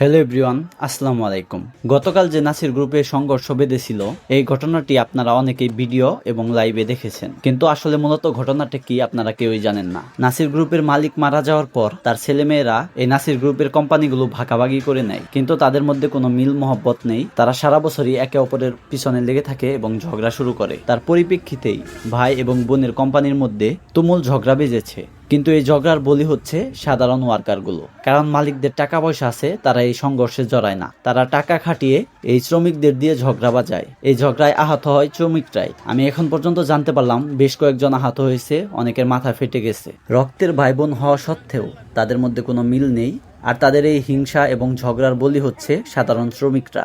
Hello everyone, আসসালামু আলাইকুম। গতকাল যে নাসির গ্রুপে সংঘর্ষ বেঁধেছিল, এই ঘটনাটি আপনারা অনেকেই ভিডিও এবং লাইভে দেখেছেন, কিন্তু আসলে মূলত ঘটনাটা কি আপনারা কেউই জানেন না। নাসির গ্রুপের মালিক মারা যাওয়ার পর তার ছেলেমেয়েরা এই নাসির গ্রুপের কোম্পানিগুলো ভাগাভাগি করে নেয়, কিন্তু তাদের মধ্যে কোনো মিল মহব্বত নেই। তারা সারা বছরই একে অপরের পিছনে লেগে থাকে এবং ঝগড়া শুরু করে। তার পরিপ্রেক্ষিতেই ভাই এবং বোনের কোম্পানির মধ্যে তুমুল ঝগড়া বেজেছে। কিন্তু এই ঝগড়ার বলি হচ্ছে সাধারণ ওয়ার্কারগুলো, কারণ মালিকদের টাকা পয়সা আছে, তারা এই সংঘর্ষে জড়ায় না। তারা টাকা খাটিয়ে এই শ্রমিকদের দিয়ে ঝগড়া বাজায়। এই ঝগড়ায় আহত হয় শ্রমিকরাই। আমি এখন পর্যন্ত জানতে পারলাম বেশ কয়েকজন আহত হয়েছে, অনেকের মাথা ফেটে গেছে। রক্তের ভাই বোন হওয়া সত্ত্বেও তাদের মধ্যে কোনো মিল নেই, আর তাদের এই হিংসা এবং ঝগড়ার বলি হচ্ছে সাধারণ শ্রমিকরা।